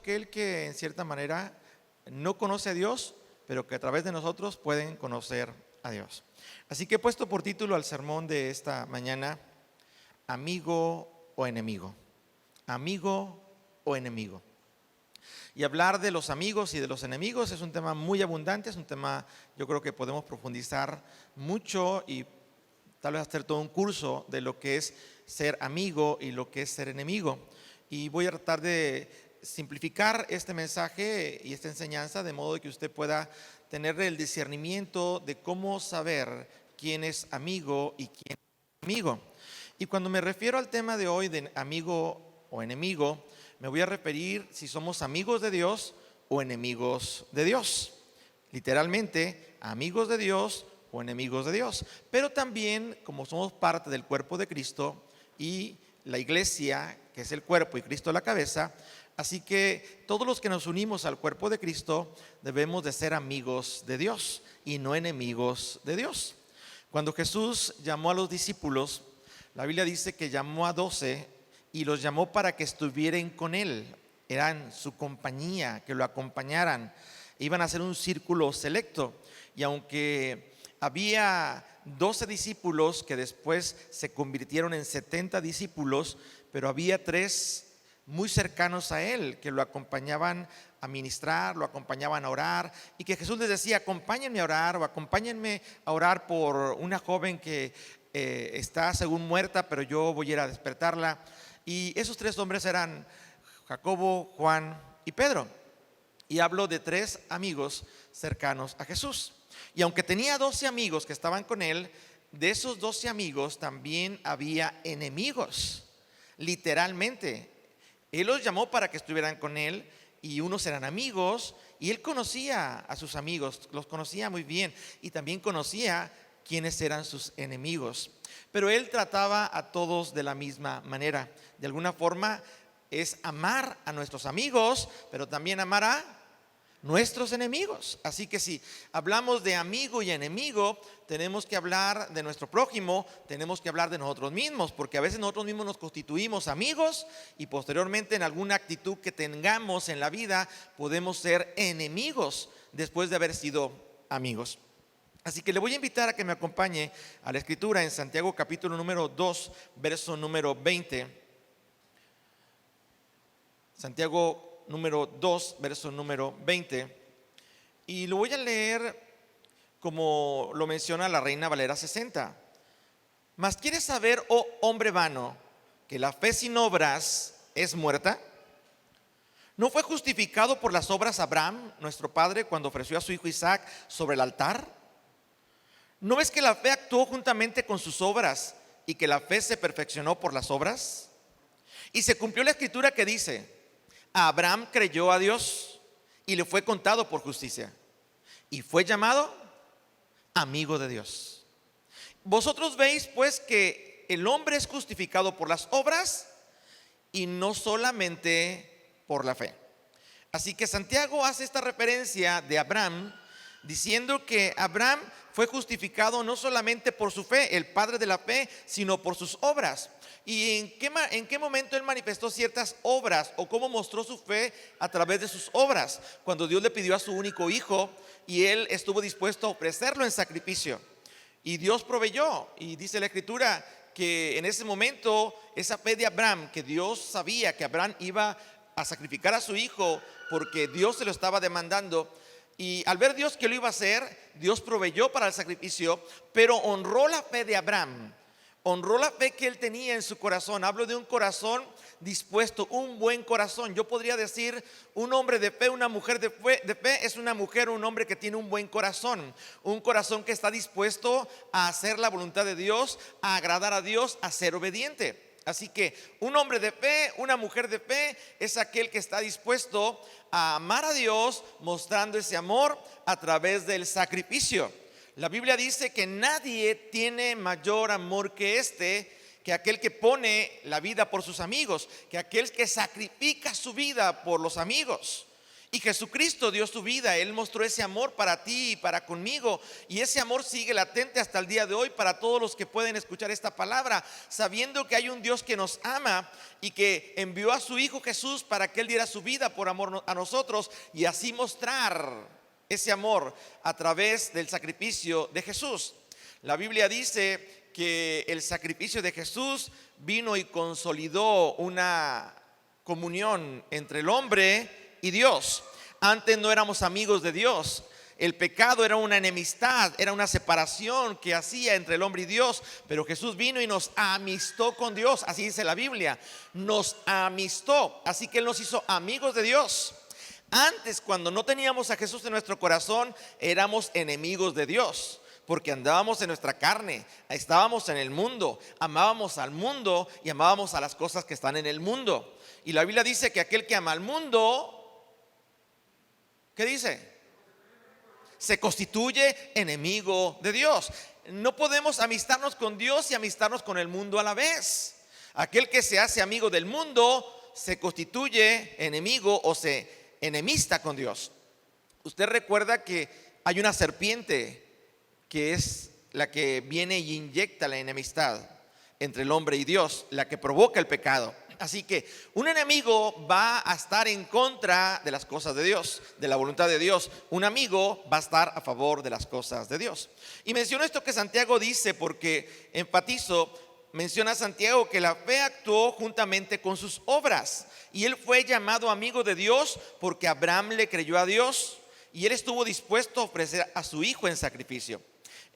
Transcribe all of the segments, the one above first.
aquel que en cierta manera no conoce a Dios, pero que a través de nosotros pueden conocer a Dios. Así que he puesto por título al sermón de esta mañana: amigo o enemigo. Amigo o enemigo. Y hablar de los amigos y de los enemigos es un tema muy abundante, es un tema yo creo que podemos profundizar mucho y tal vez hacer todo un curso de lo que es ser amigo y lo que es ser enemigo. Y voy a tratar de simplificar este mensaje y esta enseñanza de modo que usted pueda tener el discernimiento de cómo saber quién es amigo y quién es enemigo. Y cuando me refiero al tema de hoy de amigo o enemigo, me voy a referir si somos amigos de Dios o enemigos de Dios. Literalmente, amigos de Dios o enemigos de Dios. Pero también, como somos parte del cuerpo de Cristo y la iglesia, que es el cuerpo y Cristo la cabeza, así que todos los que nos unimos al cuerpo de Cristo debemos de ser amigos de Dios y no enemigos de Dios. Cuando Jesús llamó a los discípulos, la Biblia dice que llamó a 12 y los llamó para que estuvieran con Él. Eran su compañía, que lo acompañaran. Iban a hacer un círculo selecto. Y aunque había 12 discípulos que después se convirtieron en 70 discípulos, pero había 3 muy cercanos a Él que lo acompañaban a ministrar, lo acompañaban a orar, y que Jesús les decía: acompáñenme a orar, o acompáñenme a orar por una joven que está según muerta, pero yo voy a ir a despertarla. Y esos 3 hombres eran Jacobo, Juan y Pedro. Y hablo de 3 amigos cercanos a Jesús. Y aunque tenía 12 amigos que estaban con él, de esos 12 amigos también había enemigos. Literalmente, él los llamó para que estuvieran con él, y unos eran amigos, y él conocía a sus amigos, los conocía muy bien, y también conocía quiénes eran sus enemigos. Pero él trataba a todos de la misma manera. De alguna forma es amar a nuestros amigos, pero también amar a nuestros enemigos. Así que si hablamos de amigo y enemigo, tenemos que hablar de nuestro prójimo, tenemos que hablar de nosotros mismos, porque a veces nosotros mismos nos constituimos amigos y posteriormente en alguna actitud que tengamos en la vida podemos ser enemigos después de haber sido amigos. Así que le voy a invitar a que me acompañe a la escritura en Santiago capítulo número 2, verso número 20. Santiago número 2, verso número 20. Y lo voy a leer como lo menciona la Reina Valera 60. Mas ¿quieres saber, oh hombre vano, que la fe sin obras es muerta? ¿No fue justificado por las obras Abraham, nuestro padre, cuando ofreció a su hijo Isaac sobre el altar? ¿No ves que la fe actuó juntamente con sus obras y que la fe se perfeccionó por las obras? Y se cumplió la escritura que dice: Abraham creyó a Dios y le fue contado por justicia, y fue llamado amigo de Dios. Vosotros veis pues que el hombre es justificado por las obras y no solamente por la fe. Así que Santiago hace esta referencia de Abraham, diciendo que Abraham fue justificado no solamente por su fe, el padre de la fe, sino por sus obras. ¿Y en qué momento él manifestó ciertas obras o cómo mostró su fe a través de sus obras? Cuando Dios le pidió a su único hijo y él estuvo dispuesto a ofrecerlo en sacrificio. Y Dios proveyó, y dice la escritura que en ese momento esa fe de Abraham, que Dios sabía que Abraham iba a sacrificar a su hijo porque Dios se lo estaba demandando. Y al ver Dios que lo iba a hacer, Dios proveyó para el sacrificio, pero honró la fe de Abraham, honró la fe que él tenía en su corazón. Hablo de un corazón dispuesto, un buen corazón. Yo podría decir, un hombre de fe, una mujer de fe es una mujer o un hombre que tiene un buen corazón, un corazón que está dispuesto a hacer la voluntad de Dios, a agradar a Dios, a ser obediente. Así que un hombre de fe, una mujer de fe es aquel que está dispuesto a amar a Dios, mostrando ese amor a través del sacrificio. La Biblia dice que nadie tiene mayor amor que que aquel que pone la vida por sus amigos, que aquel que sacrifica su vida por los amigos. Y Jesucristo dio su vida, Él mostró ese amor para ti y para conmigo. Y ese amor sigue latente hasta el día de hoy para todos los que pueden escuchar esta palabra, sabiendo que hay un Dios que nos ama y que envió a su Hijo Jesús para que Él diera su vida por amor a nosotros y así mostrar ese amor a través del sacrificio de Jesús. La Biblia dice que el sacrificio de Jesús vino y consolidó una comunión entre el hombre y Dios. Antes no éramos amigos de Dios. El pecado era una enemistad, era una separación que hacía entre el hombre y Dios. Pero Jesús vino y nos amistó con Dios. Así dice la Biblia, nos amistó. Así que Él nos hizo amigos de Dios. Antes, cuando no teníamos a Jesús en nuestro corazón, éramos enemigos de Dios, porque andábamos en nuestra carne, estábamos en el mundo, amábamos al mundo y amábamos a las cosas que están en el mundo. Y la Biblia dice que aquel que ama al mundo, ¿qué dice? Se constituye enemigo de Dios. No podemos amistarnos con Dios y amistarnos con el mundo a la vez. Aquel que se hace amigo del mundo se constituye enemigo o se enemista con Dios. Usted recuerda que hay una serpiente que es la que viene y inyecta la enemistad entre el hombre y Dios, la que provoca el pecado. Así que un enemigo va a estar en contra de las cosas de Dios, de la voluntad de Dios. Un amigo va a estar a favor de las cosas de Dios. Y menciono esto que Santiago dice porque enfatizo, menciona a Santiago que la fe actuó juntamente con sus obras. Y él fue llamado amigo de Dios porque Abraham le creyó a Dios y él estuvo dispuesto a ofrecer a su hijo en sacrificio.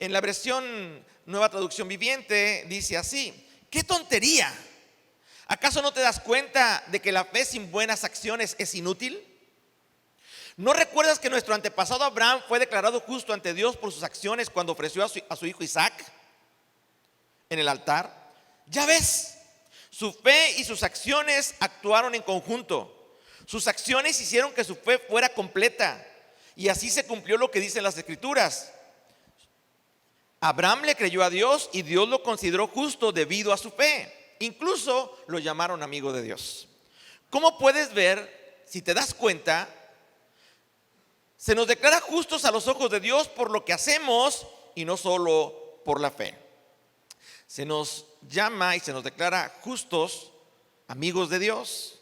En la versión Nueva Traducción Viviente dice así: ¡qué tontería! ¿Acaso no te das cuenta de que la fe sin buenas acciones es inútil? ¿No recuerdas que nuestro antepasado Abraham fue declarado justo ante Dios por sus acciones cuando ofreció a su hijo Isaac en el altar? Ya ves, su fe y sus acciones actuaron en conjunto. Sus acciones hicieron que su fe fuera completa y así se cumplió lo que dicen las Escrituras. Abraham le creyó a Dios y Dios lo consideró justo debido a su fe. Incluso lo llamaron amigo de Dios. ¿Cómo puedes ver, si te das cuenta, se nos declara justos a los ojos de Dios por lo que hacemos y no solo por la fe? Se nos llama y se nos declara justos, amigos de Dios,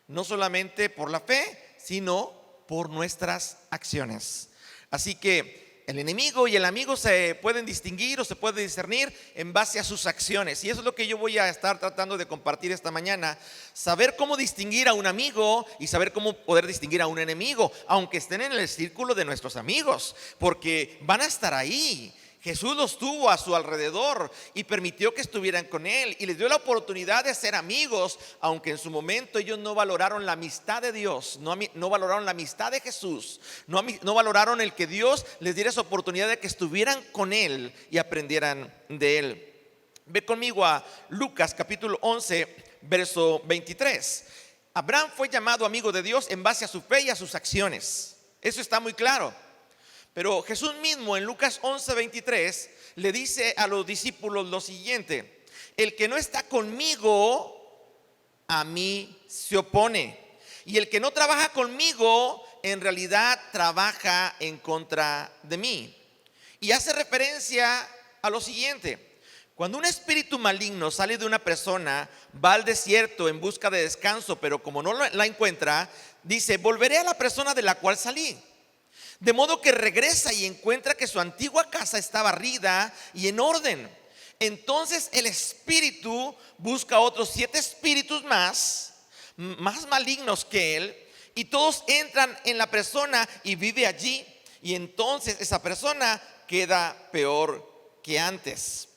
no solamente por la fe, sino por nuestras acciones. Así que el enemigo y el amigo se pueden distinguir o se puede discernir en base a sus acciones. Y eso es lo que yo voy a estar tratando de compartir esta mañana. Saber cómo distinguir a un amigo y saber cómo poder distinguir a un enemigo, aunque estén en el círculo de nuestros amigos, porque van a estar ahí. Jesús los tuvo a su alrededor y permitió que estuvieran con Él y les dio la oportunidad de ser amigos, aunque en su momento ellos no valoraron la amistad de Dios, no valoraron la amistad de Jesús, no valoraron el que Dios les diera esa oportunidad de que estuvieran con Él y aprendieran de Él. Ve conmigo a Lucas capítulo 11, verso 23. Abraham fue llamado amigo de Dios en base a su fe y a sus acciones. Eso está muy claro. Pero Jesús mismo en Lucas 11:23 le dice a los discípulos lo siguiente: el que no está conmigo, a mí se opone. Y el que no trabaja conmigo, en realidad trabaja en contra de mí. Y hace referencia a lo siguiente: cuando un espíritu maligno sale de una persona, va al desierto en busca de descanso, pero como no la encuentra, dice: volveré a la persona de la cual salí. De modo que regresa y encuentra que su antigua casa está barrida y en orden. Entonces el espíritu busca otros 7 espíritus más malignos que él, y todos entran en la persona y vive allí. Y entonces esa persona queda peor que antes.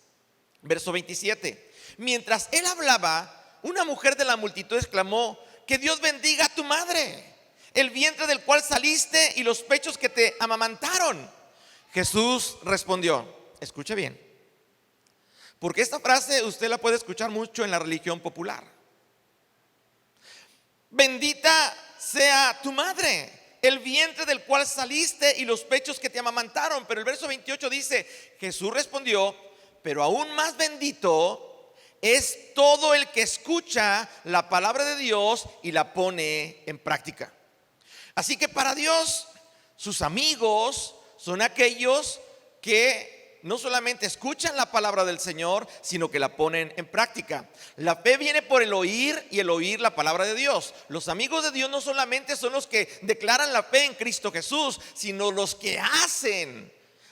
Verso 27. Mientras él hablaba, una mujer de la multitud exclamó: que Dios bendiga a tu madre, el vientre del cual saliste y los pechos que te amamantaron. Jesús respondió, escuche bien, porque esta frase usted la puede escuchar mucho en la religión popular: bendita sea tu madre, el vientre del cual saliste y los pechos que te amamantaron. Pero el verso 28 dice: Jesús respondió, pero aún más bendito es todo el que escucha la palabra de Dios y la pone en práctica. Así que para Dios, sus amigos son aquellos que no solamente escuchan la palabra del Señor, sino que la ponen en práctica. La fe viene por el oír y el oír la palabra de Dios. Los amigos de Dios no solamente son los que declaran la fe en Cristo Jesús, sino los que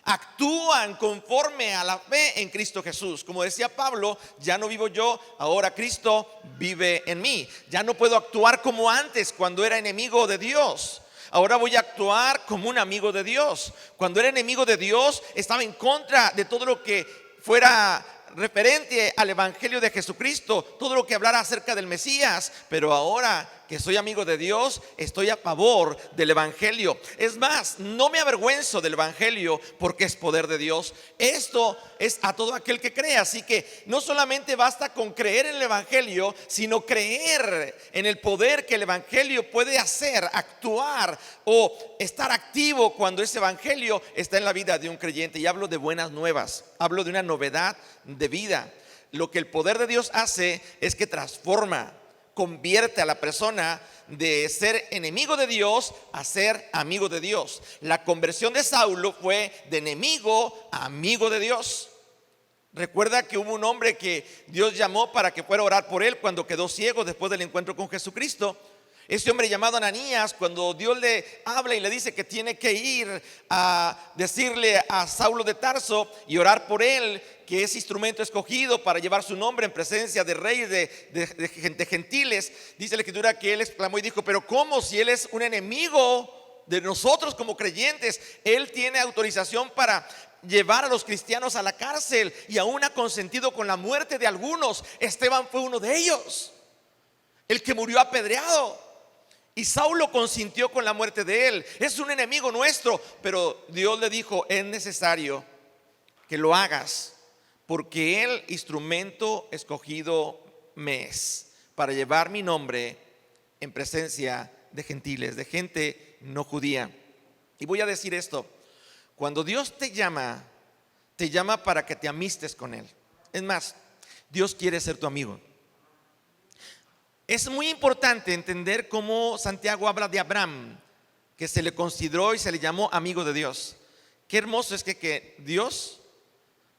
actúan conforme a la fe en Cristo Jesús. Como decía Pablo, ya no vivo yo, ahora Cristo vive en mí. Ya no puedo actuar como antes cuando era enemigo de Dios. Ahora voy a actuar como un amigo de Dios. Cuando era enemigo de Dios, estaba en contra de todo lo que fuera referente al evangelio de Jesucristo, todo lo que hablara acerca del Mesías. Pero ahora que soy amigo de Dios, estoy a favor del evangelio. Es más, no me avergüenzo del evangelio, porque es poder de Dios. Esto es a todo aquel que cree. Así que no solamente basta con creer en el evangelio, sino creer en el poder que el evangelio puede hacer, actuar o estar activo cuando ese evangelio está en la vida de un creyente. Y hablo de buenas nuevas, hablo de una novedad de vida. Lo que el poder de Dios hace es que transforma, convierte a la persona de ser enemigo de Dios a ser amigo de Dios. La conversión de Saulo fue de enemigo a amigo de Dios. Recuerda que hubo un hombre que Dios llamó para que fuera a orar por él cuando quedó ciego después del encuentro con Jesucristo. Ese hombre llamado Ananías, cuando Dios le habla y le dice que tiene que ir a decirle a Saulo de Tarso y orar por él, que es instrumento escogido para llevar su nombre en presencia de reyes, de gentiles, dice la escritura que él exclamó y dijo: pero ¿cómo, si él es un enemigo de nosotros como creyentes? Él tiene autorización para llevar a los cristianos a la cárcel y aún ha consentido con la muerte de algunos. Esteban fue uno de ellos, el que murió apedreado. Y Saulo consintió con la muerte de él. Es un enemigo nuestro, pero Dios le dijo: es necesario que lo hagas, porque el instrumento escogido me es para llevar mi nombre en presencia de gentiles, de gente no judía. Y voy a decir esto: cuando Dios te llama para que te amistes con Él. Es más, Dios quiere ser tu amigo. Es muy importante entender cómo Santiago habla de Abraham, que se le consideró y se le llamó amigo de Dios. Qué hermoso es que Dios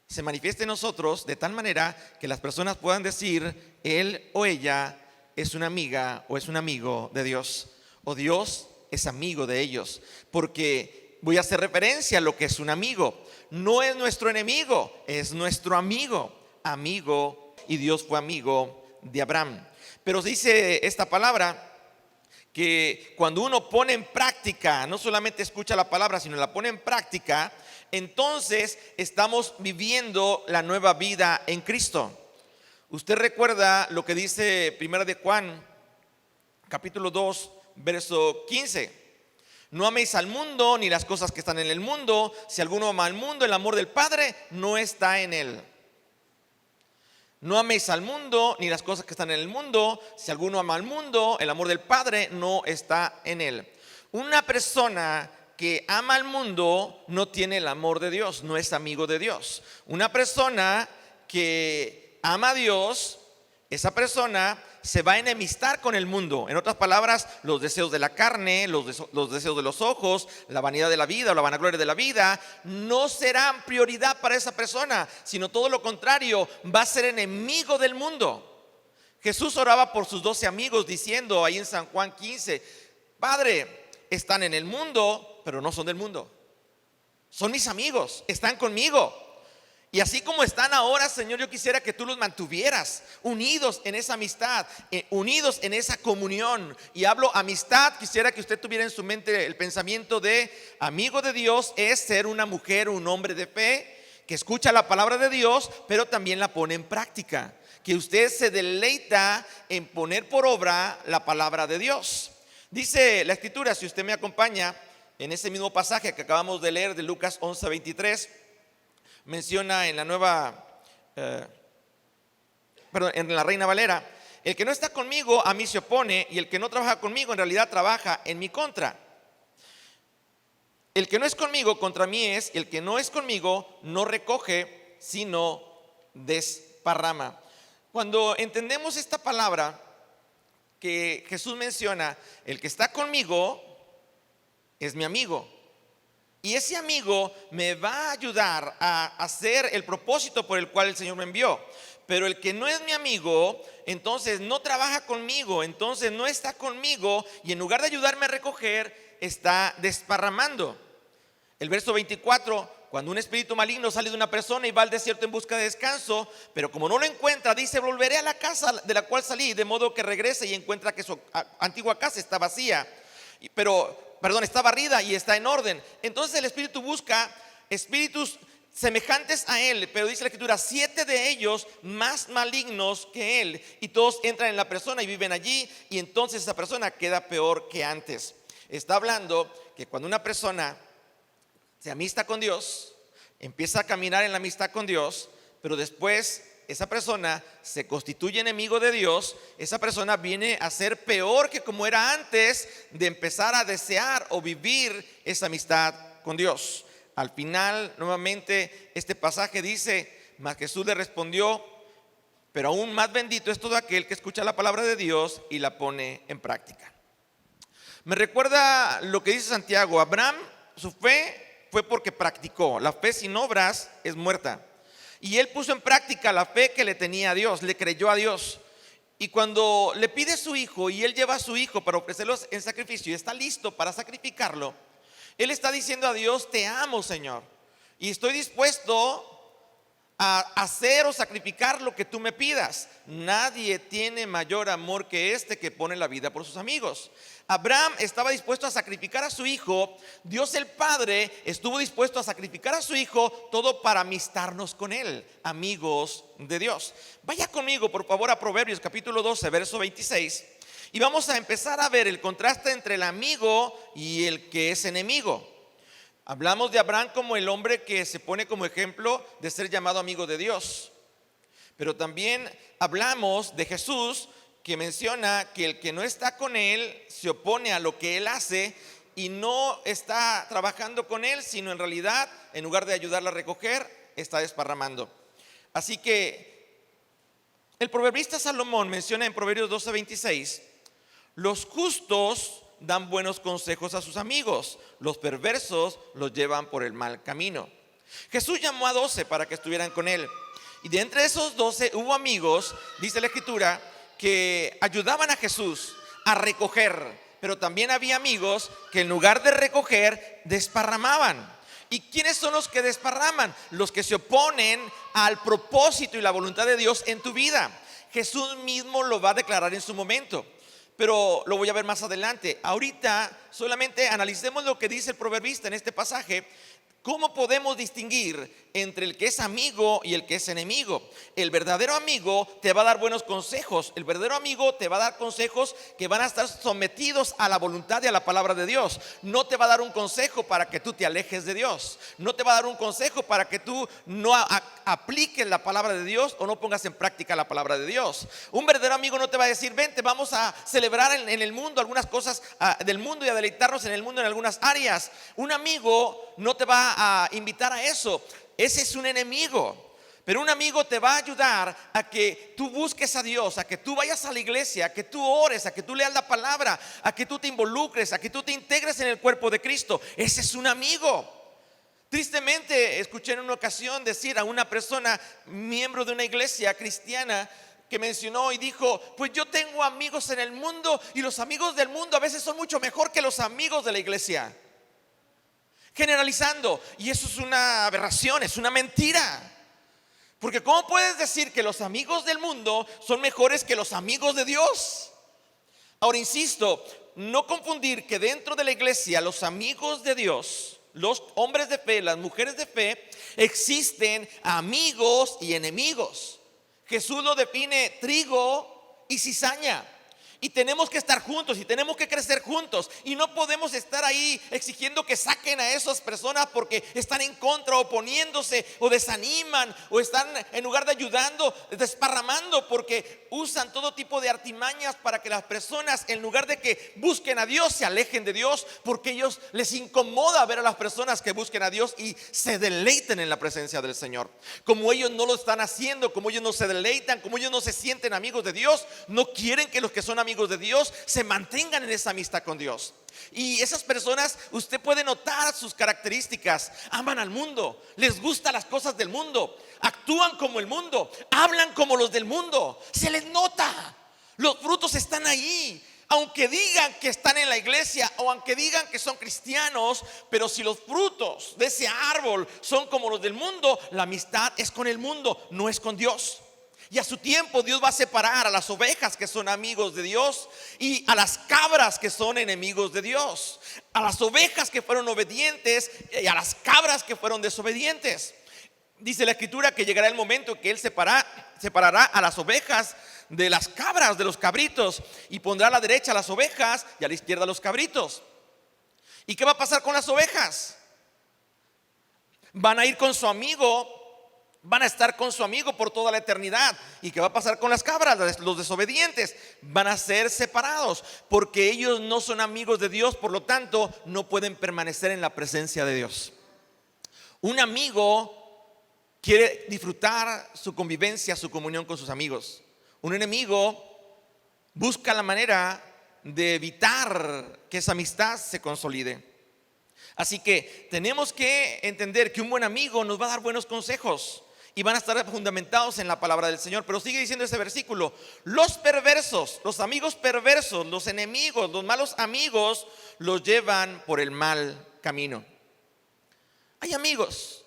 se manifieste en nosotros de tal manera que las personas puedan decir: él o ella es una amiga o es un amigo de Dios, o Dios es amigo de ellos. Porque voy a hacer referencia a lo que es un amigo. No es nuestro enemigo, es nuestro amigo. Y Dios fue amigo de Abraham. Pero dice esta palabra que cuando uno pone en práctica, no solamente escucha la palabra, sino la pone en práctica, entonces estamos viviendo la nueva vida en Cristo. Usted recuerda lo que dice 1 de Juan, capítulo 2, verso 15. No améis al mundo ni las cosas que están en el mundo. Si alguno ama al mundo, el amor del Padre no está en él. No améis al mundo ni las cosas que están en el mundo. Si alguno ama al mundo, el amor del Padre no está en él. Una persona que ama al mundo no tiene el amor de Dios, no es amigo de Dios. Una persona que ama a Dios, esa persona se va a enemistar con el mundo. En otras palabras, los deseos de la carne, los deseos de los ojos, la vanidad de la vida o la vanagloria de la vida no serán prioridad para esa persona, sino todo lo contrario, va a ser enemigo del mundo. Jesús oraba por sus 12 amigos diciendo ahí en San Juan 15: Padre, están en el mundo, pero no son del mundo. Son mis amigos, están conmigo. Y así como están ahora, Señor, yo quisiera que tú los mantuvieras unidos en esa amistad, unidos en esa comunión. Y hablo amistad, quisiera que usted tuviera en su mente el pensamiento de amigo de Dios es ser una mujer, un hombre de fe, que escucha la palabra de Dios, pero también la pone en práctica. Que usted se deleita en poner por obra la palabra de Dios. Dice la Escritura, si usted me acompaña, en ese mismo pasaje que acabamos de leer de Lucas 11:23, menciona en en la Reina Valera: el que no está conmigo a mí se opone, y el que no trabaja conmigo en realidad trabaja en mi contra. El que no es conmigo contra mí es, y el que no es conmigo no recoge, sino desparrama. Cuando entendemos esta palabra que Jesús menciona, el que está conmigo es mi amigo. Y ese amigo me va a ayudar a hacer el propósito por el cual el Señor me envió. Pero el que no es mi amigo, entonces no trabaja conmigo, entonces no está conmigo, y en lugar de ayudarme a recoger, está desparramando. El verso 24, cuando un espíritu maligno sale de una persona y va al desierto en busca de descanso, pero como no lo encuentra, dice: volveré a la casa de la cual salí, de modo que regrese y encuentra que su antigua casa está vacía, está barrida y está en orden. Entonces el espíritu busca espíritus semejantes a él, pero dice la escritura: 7 de ellos más malignos que él, y todos entran en la persona y viven allí, y entonces esa persona queda peor que antes. Está hablando que cuando una persona se amista con Dios, empieza a caminar en la amistad con Dios, pero después esa persona se constituye enemigo de Dios, esa persona viene a ser peor que como era antes de empezar a desear o vivir esa amistad con Dios. Al final, nuevamente, este pasaje dice: mas Jesús le respondió: pero aún más bendito es todo aquel que escucha la palabra de Dios y la pone en práctica. Me recuerda lo que dice Santiago: Abraham, su fe fue porque practicó. La fe sin obras es muerta. Y él puso en práctica la fe que le tenía a Dios, le creyó a Dios. Y cuando le pide a su hijo y él lleva a su hijo para ofrecerlo en sacrificio y está listo para sacrificarlo, él está diciendo a Dios: te amo, Señor, y estoy dispuesto a hacer o sacrificar lo que tú me pidas. Nadie tiene mayor amor que este que pone la vida por sus amigos. Abraham estaba dispuesto a sacrificar a su hijo. Dios el Padre estuvo dispuesto a sacrificar a su hijo, todo para amistarnos con él, amigos de Dios. Vaya conmigo por favor a Proverbios capítulo 12, verso 26, y vamos a empezar a ver el contraste entre el amigo y el que es enemigo. Hablamos de Abraham como el hombre que se pone como ejemplo de ser llamado amigo de Dios, pero también hablamos de Jesús, que menciona que el que no está con él se opone a lo que él hace y no está trabajando con él, sino en realidad, en lugar de ayudarle a recoger, está desparramando. Así que el proverbista Salomón menciona en Proverbios 12:26: los justos dan buenos consejos a sus amigos, los perversos los llevan por el mal camino. Jesús llamó a 12 para que estuvieran con él, y de entre esos 12 hubo amigos, dice la escritura, que ayudaban a Jesús a recoger, pero también había amigos que en lugar de recoger, desparramaban. ¿Y quiénes son los que desparraman? Los que se oponen al propósito y la voluntad de Dios en tu vida. Jesús mismo lo va a declarar en su momento, pero lo voy a ver más adelante. Ahorita solamente analicemos lo que dice el proverbista en este pasaje. ¿Cómo podemos distinguir entre el que es amigo y el que es enemigo? El verdadero amigo te va a dar buenos consejos. El verdadero amigo te va a dar consejos que van a estar sometidos a la voluntad y a la palabra de Dios. No te va a dar un consejo para que tú te alejes de Dios. No te va a dar un consejo para que tú no apliques la palabra de Dios o no pongas en práctica la palabra de Dios. Un verdadero amigo no te va a decir: vente, vamos a celebrar en el mundo algunas cosas del mundo y a deleitarnos en el mundo en algunas áreas. Un amigo no te va a invitar a eso. Ese es un enemigo. Pero un amigo te va a ayudar a que tú busques a Dios, a que tú vayas a la iglesia, a que tú ores, a que tú leas la palabra, a que tú te involucres, a que tú te integres en el cuerpo de Cristo. Ese es un amigo. Tristemente escuché en una ocasión decir a una persona, miembro de una iglesia cristiana, que mencionó y dijo: pues yo tengo amigos en el mundo y los amigos del mundo a veces son mucho mejor que los amigos de la iglesia. Generalizando, y eso es una aberración, es una mentira. Porque ¿cómo puedes decir que los amigos del mundo son mejores que los amigos de Dios? Ahora insisto, no confundir que dentro de la iglesia los amigos de Dios, los hombres de fe, las mujeres de fe, existen amigos y enemigos. Jesús lo define trigo y cizaña. Y tenemos que estar juntos y tenemos que crecer juntos. Y no podemos estar ahí exigiendo que saquen a esas personas porque están en contra, oponiéndose o desaniman, o están en lugar de ayudando, desparramando, porque usan todo tipo de artimañas para que las personas, en lugar de que busquen a Dios, se alejen de Dios, porque ellos les incomoda ver a las personas que busquen a Dios y se deleiten en la presencia del Señor. Como ellos no lo están haciendo, como ellos no se deleitan, como ellos no se sienten amigos de Dios, no quieren que los que son amigos amigos de Dios se mantengan en esa amistad con Dios. Y esas personas, usted puede notar sus características. Aman al mundo, les gustan las cosas del mundo, actúan como el mundo, hablan como los del mundo. Se les nota, los frutos están ahí. Aunque digan que están en la iglesia o aunque digan que son cristianos, pero si los frutos de ese árbol son como los del mundo, la amistad es con el mundo, no es con Dios. Y a su tiempo Dios va a separar a las ovejas que son amigos de Dios y a las cabras que son enemigos de Dios. A las ovejas que fueron obedientes y a las cabras que fueron desobedientes. Dice la escritura que llegará el momento que Él separará a las ovejas de las cabras, de los cabritos, y pondrá a la derecha a las ovejas y a la izquierda a los cabritos. ¿Y qué va a pasar con las ovejas? Van a ir con su amigo, van a estar con su amigo por toda la eternidad. ¿Y qué va a pasar con las cabras? Los desobedientes van a ser separados porque ellos no son amigos de Dios, por lo tanto no pueden permanecer en la presencia de Dios. Un amigo quiere disfrutar su convivencia, su comunión con sus amigos. Un enemigo busca la manera de evitar que esa amistad se consolide. Así que tenemos que entender que un buen amigo nos va a dar buenos consejos y van a estar fundamentados en la palabra del Señor. Pero sigue diciendo ese versículo: los perversos, los amigos perversos, los enemigos, los malos amigos los llevan por el mal camino. Hay amigos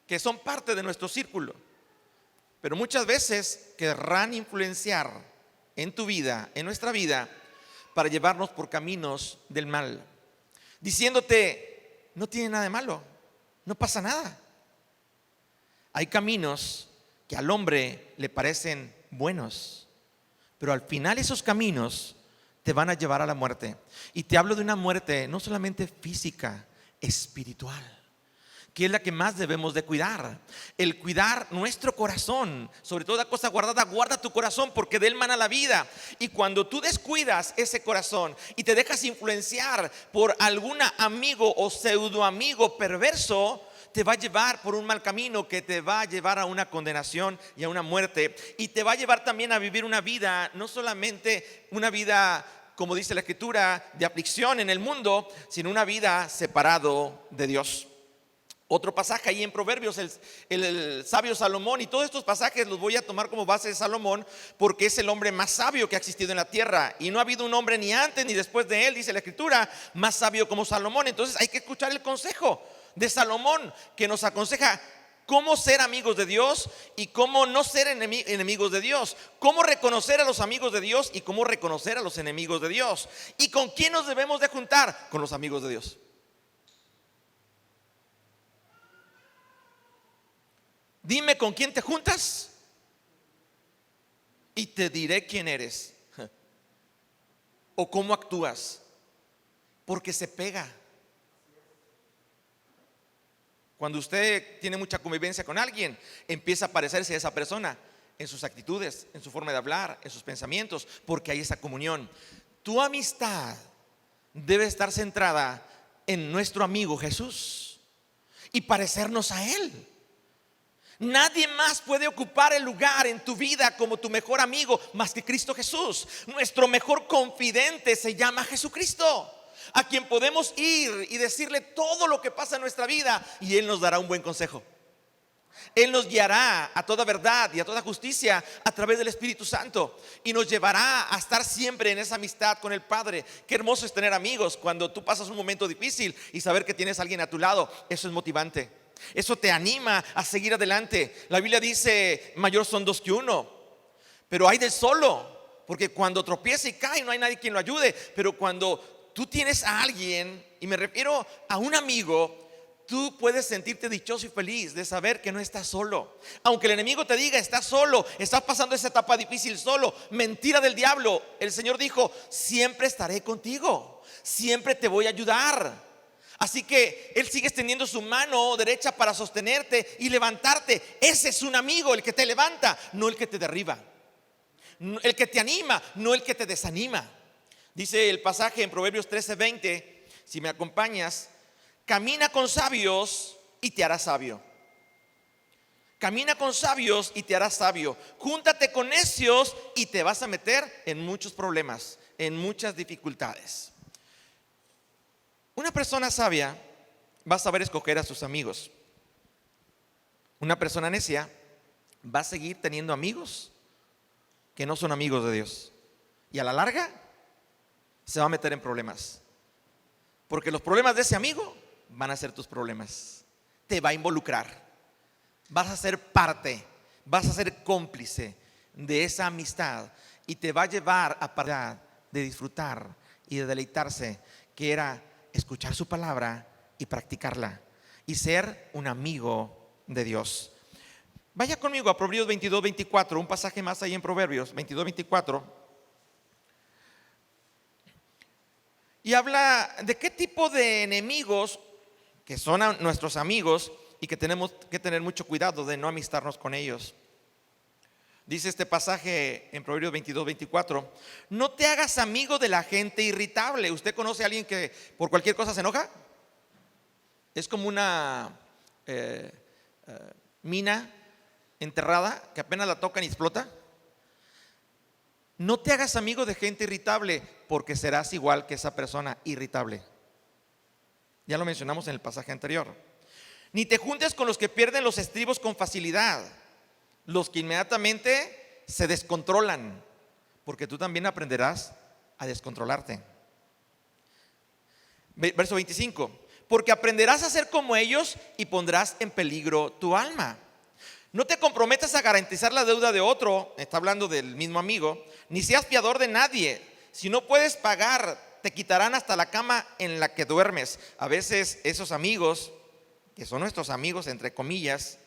que son parte de nuestro círculo, pero muchas veces querrán influenciar en tu vida, en nuestra vida, para llevarnos por caminos del mal, diciéndote: no tiene nada de malo, no pasa nada. Hay caminos que al hombre le parecen buenos, pero al final esos caminos te van a llevar a la muerte. Y te hablo de una muerte no solamente física, espiritual, que es la que más debemos de cuidar. El cuidar nuestro corazón, sobre toda cosa guardada, guarda tu corazón, porque de él mana la vida. Y cuando tú descuidas ese corazón y te dejas influenciar por algún amigo o pseudo amigo perverso, te va a llevar por un mal camino que te va a llevar a una condenación y a una muerte. Y te va a llevar también a vivir una vida, no solamente una vida, como dice la escritura, de aflicción en el mundo, sino una vida separado de Dios. Otro pasaje ahí en Proverbios, el sabio Salomón, y todos estos pasajes los voy a tomar como base de Salomón, porque es el hombre más sabio que ha existido en la tierra, y no ha habido un hombre ni antes ni después de él, dice la escritura, más sabio como Salomón. Entonces hay que escuchar el consejo de Salomón, que nos aconseja cómo ser amigos de Dios y cómo no ser enemigos de Dios, cómo reconocer a los amigos de Dios y cómo reconocer a los enemigos de Dios, y con quién nos debemos de juntar: con los amigos de Dios. Dime con quién te juntas y te diré quién eres o cómo actúas, porque se pega. Cuando usted tiene mucha convivencia con alguien, empieza a parecerse a esa persona en sus actitudes, en su forma de hablar, en sus pensamientos, porque hay esa comunión. Tu amistad debe estar centrada en nuestro amigo Jesús y parecernos a Él. Nadie más puede ocupar el lugar en tu vida como tu mejor amigo más que Cristo Jesús. Nuestro mejor confidente se llama Jesucristo, a quien podemos ir y decirle todo lo que pasa en nuestra vida, y Él nos dará un buen consejo. Él nos guiará a toda verdad y a toda justicia a través del Espíritu Santo, y nos llevará a estar siempre en esa amistad con el Padre. Qué hermoso es tener amigos cuando tú pasas un momento difícil y saber que tienes a alguien a tu lado. Eso es motivante. Eso te anima a seguir adelante. La Biblia dice: mayor son dos que uno. Pero hay del solo, porque cuando tropieza y cae no hay nadie quien lo ayude. Pero cuando tú tienes a alguien, y me refiero a un amigo, tú puedes sentirte dichoso y feliz de saber que no estás solo. Aunque el enemigo te diga: estás solo, estás pasando esa etapa difícil solo. Mentira del diablo. El Señor dijo: siempre estaré contigo, siempre te voy a ayudar. Así que Él sigue extendiendo su mano derecha para sostenerte y levantarte. Ese es un amigo, el que te levanta, no el que te derriba, el que te anima, no el que te desanima. Dice el pasaje en Proverbios 13:20, si me acompañas: camina con sabios y te harás sabio. Camina con sabios y te harás sabio. Júntate con necios y te vas a meter en muchos problemas, en muchas dificultades. Una persona sabia va a saber escoger a sus amigos. Una persona necia va a seguir teniendo amigos que no son amigos de Dios. Y a la larga se va a meter en problemas. Porque los problemas de ese amigo van a ser tus problemas. Te va a involucrar. Vas a ser parte, vas a ser cómplice de esa amistad. Y te va a llevar a parar de disfrutar y de deleitarse, que era escuchar su palabra y practicarla. Y ser un amigo de Dios. Vaya conmigo a Proverbios 22, 24, un pasaje más ahí en Proverbios 22, 24. Y habla de qué tipo de enemigos, que son nuestros amigos, y que tenemos que tener mucho cuidado de no amistarnos con ellos. Dice este pasaje en Proverbios 22, 24: no te hagas amigo de la gente irritable. ¿Usted conoce a alguien que por cualquier cosa se enoja? Es como una mina enterrada que apenas la tocan y explota. No te hagas amigo de gente irritable, porque serás igual que esa persona irritable. Ya lo mencionamos en el pasaje anterior. Ni te juntes con los que pierden los estribos con facilidad, los que inmediatamente se descontrolan, porque tú también aprenderás a descontrolarte. Verso 25: porque aprenderás a ser como ellos y pondrás en peligro tu alma. No te comprometas a garantizar la deuda de otro, está hablando del mismo amigo, ni seas fiador de nadie. Si no puedes pagar, te quitarán hasta la cama en la que duermes. A veces esos amigos, que son nuestros amigos entre comillas,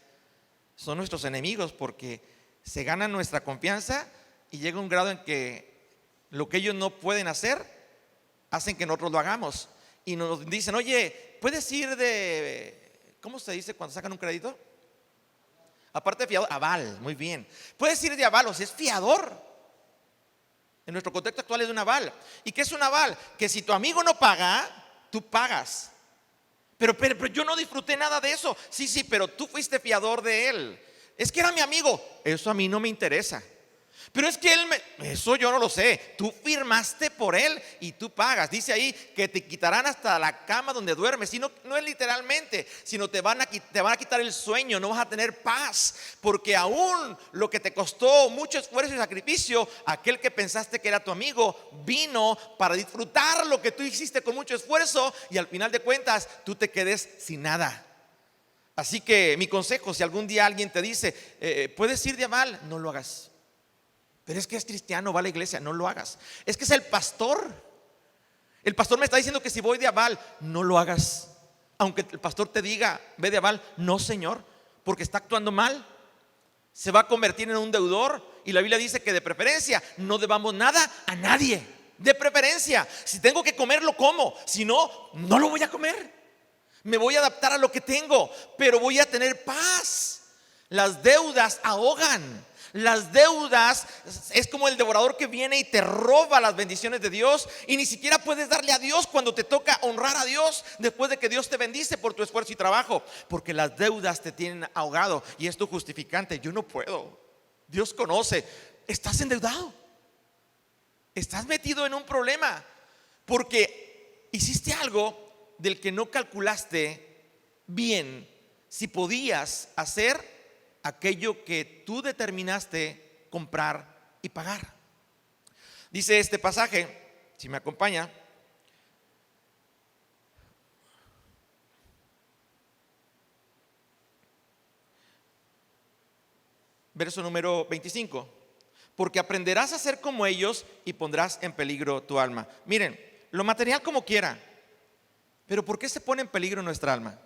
son nuestros enemigos, porque se ganan nuestra confianza y llega un grado en que lo que ellos no pueden hacer, hacen que nosotros lo hagamos. Y nos dicen: oye, ¿puedes ir de, ¿cómo se dice cuando sacan un crédito? Aparte de fiador, aval, muy bien. Puedes ir de aval, o sea, es fiador. En nuestro contexto actual es un aval. ¿Y qué es un aval? Que si tu amigo no paga, tú pagas. Pero yo no disfruté nada de eso. Sí, pero tú fuiste fiador de él. Es que era mi amigo. Eso a mí no me interesa. Pero es que eso yo no lo sé. Tú firmaste por él y tú pagas. Dice ahí que te quitarán hasta la cama donde duermes. Y no es literalmente, sino te van a quitar el sueño. No vas a tener paz, porque aún lo que te costó mucho esfuerzo y sacrificio, aquel que pensaste que era tu amigo vino para disfrutar lo que tú hiciste con mucho esfuerzo, y al final de cuentas tú te quedes sin nada. Así que mi consejo: si algún día alguien te dice puedes ir de aval, no lo hagas. Pero es que es cristiano, va a la iglesia, no lo hagas. Es que es el pastor. El pastor me está diciendo que si voy de aval, no lo hagas. Aunque el pastor te diga ve de aval, no, señor, porque está actuando mal. Se va a convertir en un deudor. Y la Biblia dice que de preferencia no debamos nada a nadie. De preferencia, si tengo que comer, lo como. Si no, no lo voy a comer. Me voy a adaptar a lo que tengo, pero voy a tener paz. Las deudas ahogan. Las deudas es como el devorador que viene y te roba las bendiciones de Dios, y ni siquiera puedes darle a Dios cuando te toca honrar a Dios después de que Dios te bendice por tu esfuerzo y trabajo, porque las deudas te tienen ahogado. Y es tu justificante: yo no puedo. Dios conoce. Estás endeudado, estás metido en un problema porque hiciste algo del que no calculaste bien si podías hacer aquello que tú determinaste comprar y pagar. Dice este pasaje, si me acompaña, verso número 25: porque aprenderás a ser como ellos y pondrás en peligro tu alma. Miren, lo material como quiera, pero ¿por qué se pone en peligro nuestra alma?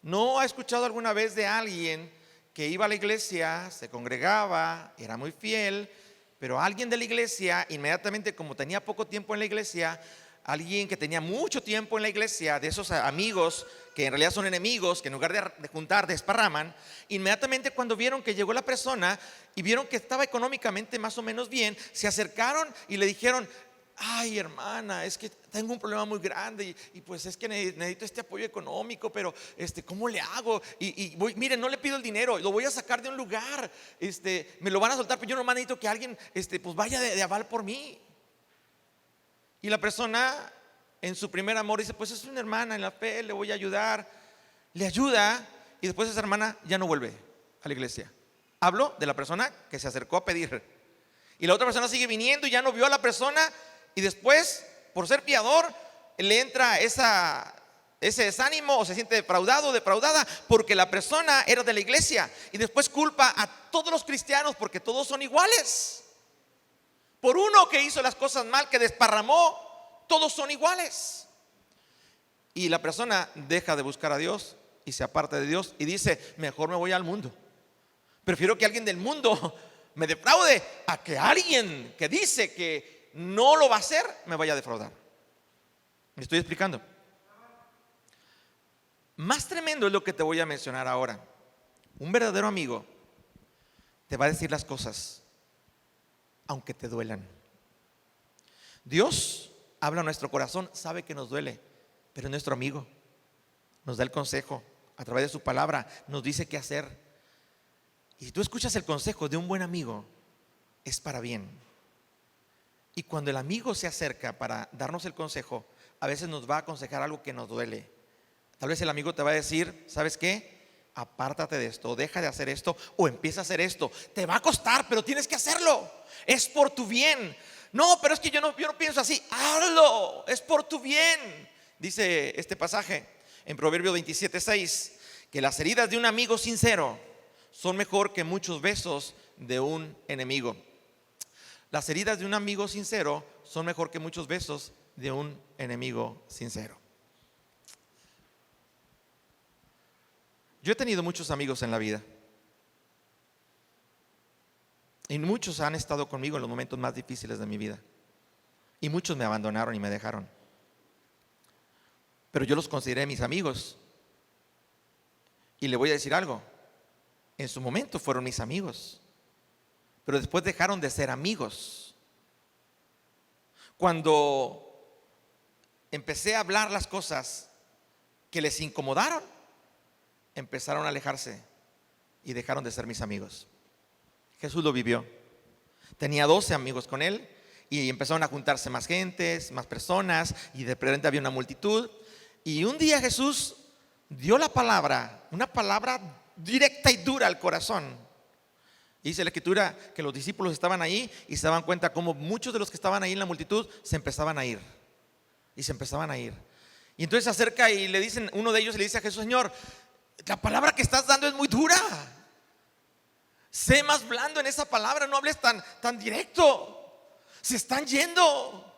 ¿No ha escuchado alguna vez de alguien que iba a la iglesia, se congregaba, era muy fiel, pero alguien de la iglesia, inmediatamente, como tenía poco tiempo en la iglesia, alguien que tenía mucho tiempo en la iglesia, de esos amigos que en realidad son enemigos, que en lugar de juntar desparraman, inmediatamente cuando vieron que llegó la persona y vieron que estaba económicamente más o menos bien, se acercaron y le dijeron: ay hermana, es que tengo un problema muy grande y pues es que necesito este apoyo económico, pero ¿cómo le hago? Miren, no le pido el dinero, lo voy a sacar de un lugar, me lo van a soltar, pero yo nomás necesito que alguien pues vaya de aval por mí. Y la persona en su primer amor dice, pues es una hermana en la fe, le voy a ayudar. Le ayuda y después esa hermana ya no vuelve a la iglesia. Hablo de la persona que se acercó a pedir. Y la otra persona sigue viniendo y ya no vio a la persona. Y después, por ser piador, le entra ese desánimo o se siente defraudado o defraudada porque la persona era de la iglesia. Y después culpa a todos los cristianos porque todos son iguales. Por uno que hizo las cosas mal, que desparramó, todos son iguales. Y la persona deja de buscar a Dios y se aparta de Dios y dice, mejor me voy al mundo. Prefiero que alguien del mundo me defraude a que alguien que dice que no lo va a hacer me vaya a defraudar. ¿Me estoy explicando? Más tremendo es lo que te voy a mencionar ahora. Un verdadero amigo te va a decir las cosas aunque te duelan. Dios habla a nuestro corazón, sabe que nos duele, pero es nuestro amigo. Nos da el consejo a través de su palabra, nos dice qué hacer. Y si tú escuchas el consejo de un buen amigo, es para bien. Y cuando el amigo se acerca para darnos el consejo, a veces nos va a aconsejar algo que nos duele. Tal vez el amigo te va a decir, ¿sabes qué? Apártate de esto, deja de hacer esto o empieza a hacer esto. Te va a costar, pero tienes que hacerlo. Es por tu bien. No, pero es que yo no pienso así. Hazlo, es por tu bien. Dice este pasaje en Proverbios 27:6, que las heridas de un amigo sincero son mejor que muchos besos de un enemigo. Las heridas de un amigo sincero son mejor que muchos besos de un enemigo sincero. Yo he tenido muchos amigos en la vida y muchos han estado conmigo en los momentos más difíciles de mi vida y muchos me abandonaron y me dejaron, pero yo los consideré mis amigos. Y le voy a decir algo, en su momento fueron mis amigos, pero después dejaron de ser amigos. Cuando empecé a hablar las cosas que les incomodaron, empezaron a alejarse y dejaron de ser mis amigos. Jesús lo vivió. Tenía 12 amigos con él y empezaron a juntarse más gentes, más personas, y de repente había una multitud. Y un día Jesús dio la palabra, una palabra directa y dura al corazón. Y dice la escritura que los discípulos estaban ahí y se daban cuenta como muchos de los que estaban ahí en la multitud se empezaban a ir. Y se empezaban a ir. Y entonces se acerca y le dicen, uno de ellos le dice a Jesús, Señor, la palabra que estás dando es muy dura. Sé más blando en esa palabra, no hables tan directo. Se están yendo.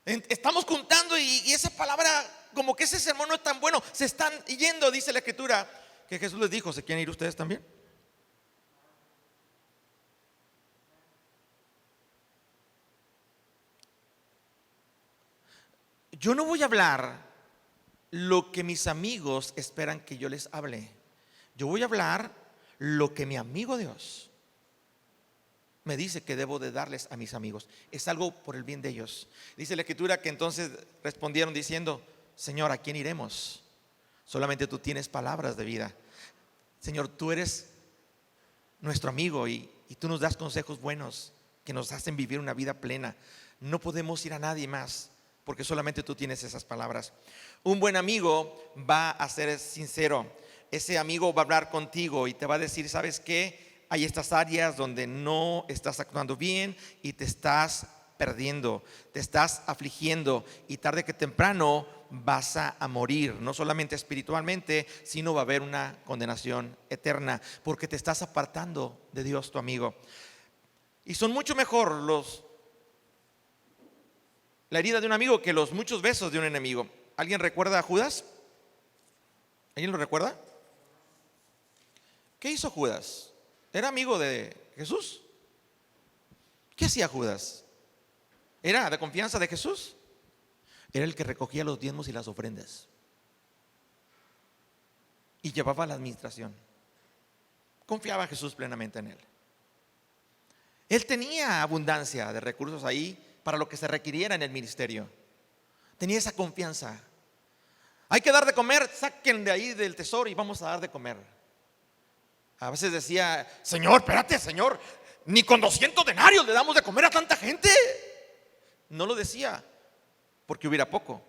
Estamos contando y esa palabra, como que ese sermón no es tan bueno. Se están yendo, dice la escritura, que Jesús les dijo, ¿se quieren ir ustedes también? Yo no voy a hablar lo que mis amigos esperan que yo les hable. Yo voy a hablar lo que mi amigo Dios me dice que debo de darles a mis amigos. Es algo por el bien de ellos. Dice la escritura que entonces respondieron diciendo, Señor, ¿a quién iremos? Solamente tú tienes palabras de vida. Señor, tú eres nuestro amigo y tú nos das consejos buenos que nos hacen vivir una vida plena. No podemos ir a nadie más porque solamente tú tienes esas palabras. Un buen amigo va a ser sincero. Ese amigo va a hablar contigo y te va a decir, ¿sabes qué? Hay estas áreas donde no estás actuando bien y te estás perdiendo, te estás afligiendo y tarde que temprano vas a morir, no solamente espiritualmente, sino va a haber una condenación eterna porque te estás apartando de Dios, tu amigo. Y son mucho mejor la herida de un amigo que los muchos besos de un enemigo. ¿Alguien recuerda a Judas? ¿Alguien lo recuerda? ¿Qué hizo Judas? ¿Era amigo de Jesús? ¿Qué hacía Judas? ¿Era de confianza de Jesús? Era el que recogía los diezmos y las ofrendas y llevaba la administración. Confiaba Jesús plenamente en él. Él tenía abundancia de recursos ahí para lo que se requiriera en el ministerio. Tenía esa confianza. Hay que dar de comer, saquen de ahí del tesoro y vamos a dar de comer. A veces decía: Señor, espérate, Señor, ni con 200 denarios le damos de comer a tanta gente. No lo decía porque hubiera poco,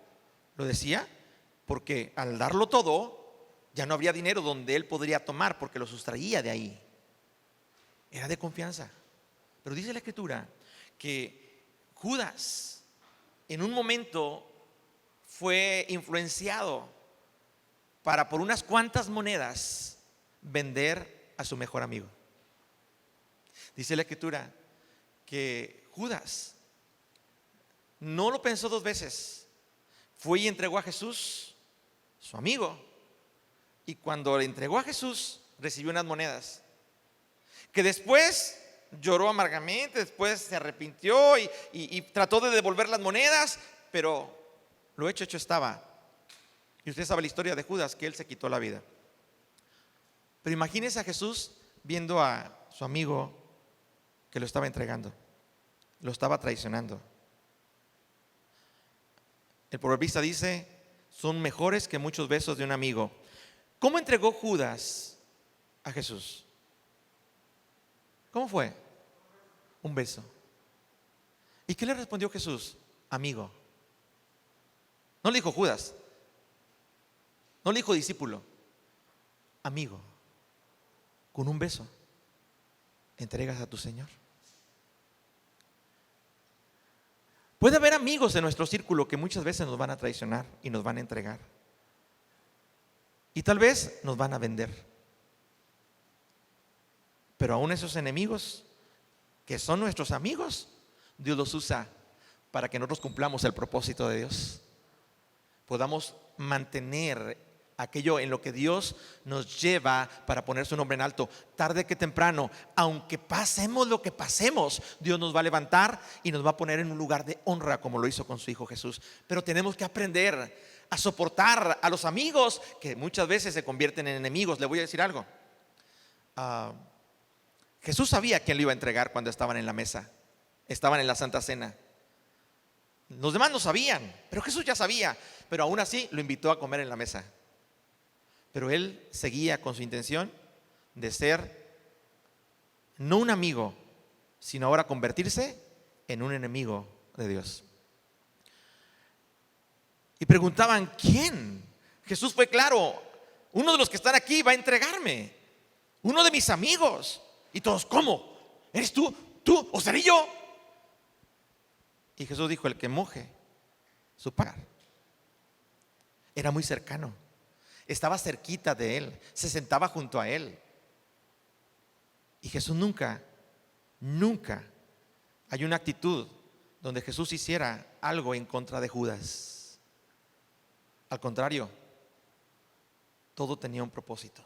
lo decía porque al darlo todo ya no había dinero donde él podría tomar, porque lo sustraía de ahí. Era de confianza. Pero dice la Escritura que Judas en un momento fue influenciado para por unas cuantas monedas vender a su mejor amigo. Dice la Escritura que Judas no lo pensó dos veces. Fue y entregó a Jesús, su amigo, y cuando le entregó a Jesús recibió unas monedas que después lloró amargamente, después se arrepintió y trató de devolver las monedas, pero lo hecho estaba. Y usted sabe la historia de Judas, que él se quitó la vida. Pero imagínese a Jesús viendo a su amigo que lo estaba entregando, lo estaba traicionando. El proverbista dice: son mejores que muchos besos de un amigo. ¿Cómo entregó Judas a Jesús? ¿Cómo fue? Un beso. ¿Y qué le respondió Jesús? Amigo. No le dijo Judas, no le dijo discípulo, amigo. Con un beso entregas a tu Señor. Puede haber amigos en nuestro círculo que muchas veces nos van a traicionar y nos van a entregar, y tal vez nos van a vender. Pero aún esos enemigos que son nuestros amigos, Dios los usa para que nosotros cumplamos el propósito de Dios, podamos mantener aquello en lo que Dios nos lleva para poner su nombre en alto. Tarde que temprano, aunque pasemos lo que pasemos, Dios nos va a levantar y nos va a poner en un lugar de honra, como lo hizo con su Hijo Jesús. Pero tenemos que aprender a soportar a los amigos que muchas veces se convierten en enemigos. Le voy a decir algo. Jesús sabía quién le iba a entregar cuando estaban en la mesa, estaban en la Santa Cena. Los demás no sabían, pero Jesús ya sabía. Pero aún así lo invitó a comer en la mesa. Pero él seguía con su intención de ser no un amigo, sino ahora convertirse en un enemigo de Dios. Y preguntaban: ¿quién? Jesús fue claro: uno de los que están aquí va a entregarme, uno de mis amigos. Y todos: ¿cómo? ¿Eres tú? ¿Tú? ¿O seré yo? Y Jesús dijo: el que moje su pagar. Era muy cercano, estaba cerquita de él, se sentaba junto a él. Y Jesús nunca hay una actitud donde Jesús hiciera algo en contra de Judas. Al contrario, todo tenía un propósito.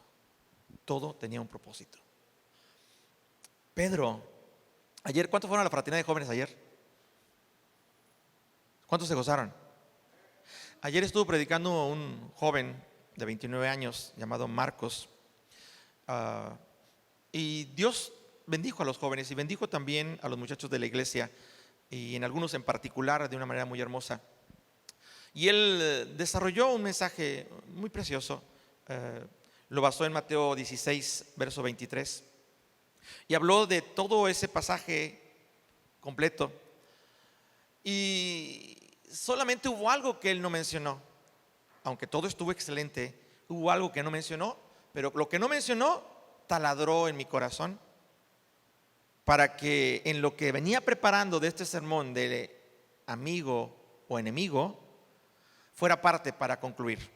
Todo tenía un propósito. Pedro, ayer, ¿cuántos fueron a la fraternidad de jóvenes ayer? ¿Cuántos se gozaron? Ayer estuvo predicando un joven de 29 años llamado Marcos, y Dios bendijo a los jóvenes y bendijo también a los muchachos de la iglesia, y en algunos en particular de una manera muy hermosa. Y él desarrolló un mensaje muy precioso. Lo basó en Mateo 16, verso 23, y habló de todo ese pasaje completo. Y solamente hubo algo que él no mencionó. Aunque todo estuvo excelente, hubo algo que no mencionó. Pero lo que no mencionó taladró en mi corazón, para que en lo que venía preparando de este sermón de amigo o enemigo fuera parte para concluir.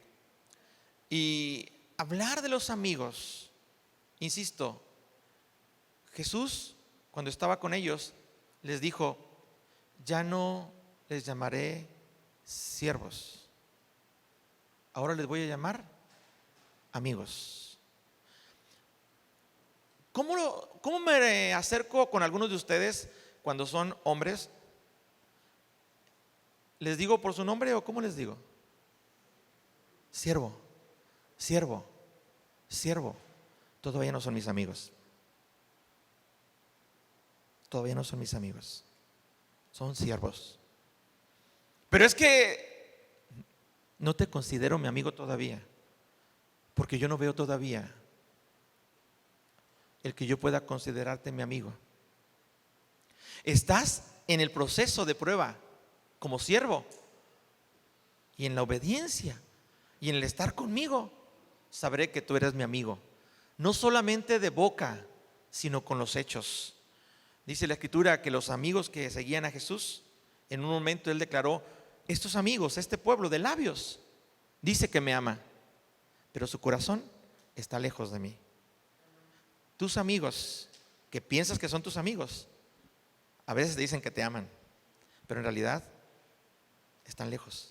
Y hablar de los amigos, insisto, Jesús, cuando estaba con ellos, les dijo: ya no les llamaré siervos, ahora les voy a llamar amigos. ¿Cómo me acerco con algunos de ustedes cuando son hombres? ¿Les digo por su nombre o cómo les digo? Siervo, siervo, siervo. Todavía no son mis amigos. Todavía no son mis amigos. son siervos. Pero es que no te considero mi amigo todavía, porque yo no veo todavía el que yo pueda considerarte mi amigo. Estás en el proceso de prueba como siervo, y en la obediencia y en el estar conmigo sabré que tú eres mi amigo, no solamente de boca, sino con los hechos. Dice la Escritura que los amigos que seguían a Jesús, en un momento él declaró: estos amigos, este pueblo de labios, dice que me ama, pero su corazón está lejos de mí. Tus amigos, que piensas que son tus amigos, a veces te dicen que te aman, pero en realidad están lejos.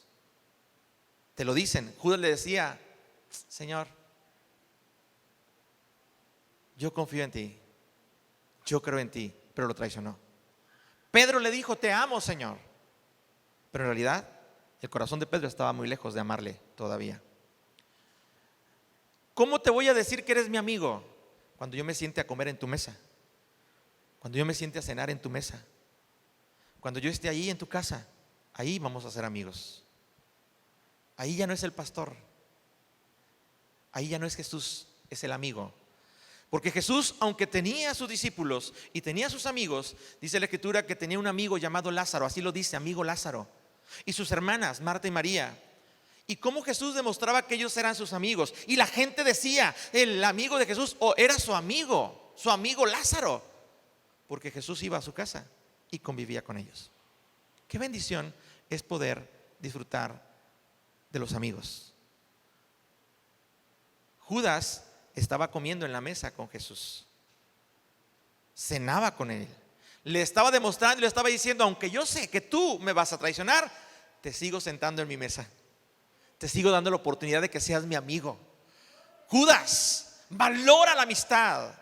Te lo dicen. Judas le decía: Señor, yo confío en ti, yo creo en ti, pero lo traicionó. Pedro le dijo: te amo, Señor, pero en realidad el corazón de Pedro estaba muy lejos de amarle todavía. ¿Cómo te voy a decir que eres mi amigo? Cuando yo me siente a comer en tu mesa, cuando yo me siente a cenar en tu mesa, cuando yo esté ahí en tu casa, ahí vamos a ser amigos. Ahí ya no es el pastor, ahí ya no es Jesús, es el amigo. Porque Jesús, aunque tenía a sus discípulos y tenía a sus amigos, dice la Escritura que tenía un amigo llamado Lázaro, así lo dice, amigo Lázaro, y sus hermanas Marta y María. Y cómo Jesús demostraba que ellos eran sus amigos, y la gente decía: el amigo de Jesús era su amigo Lázaro, porque Jesús iba a su casa y convivía con ellos. Qué bendición es poder disfrutar de los amigos. Judas estaba comiendo en la mesa con Jesús, cenaba con él, le estaba demostrando y le estaba diciendo: aunque yo sé que tú me vas a traicionar, te sigo sentando en mi mesa, te sigo dando la oportunidad de que seas mi amigo. Judas, valora la amistad.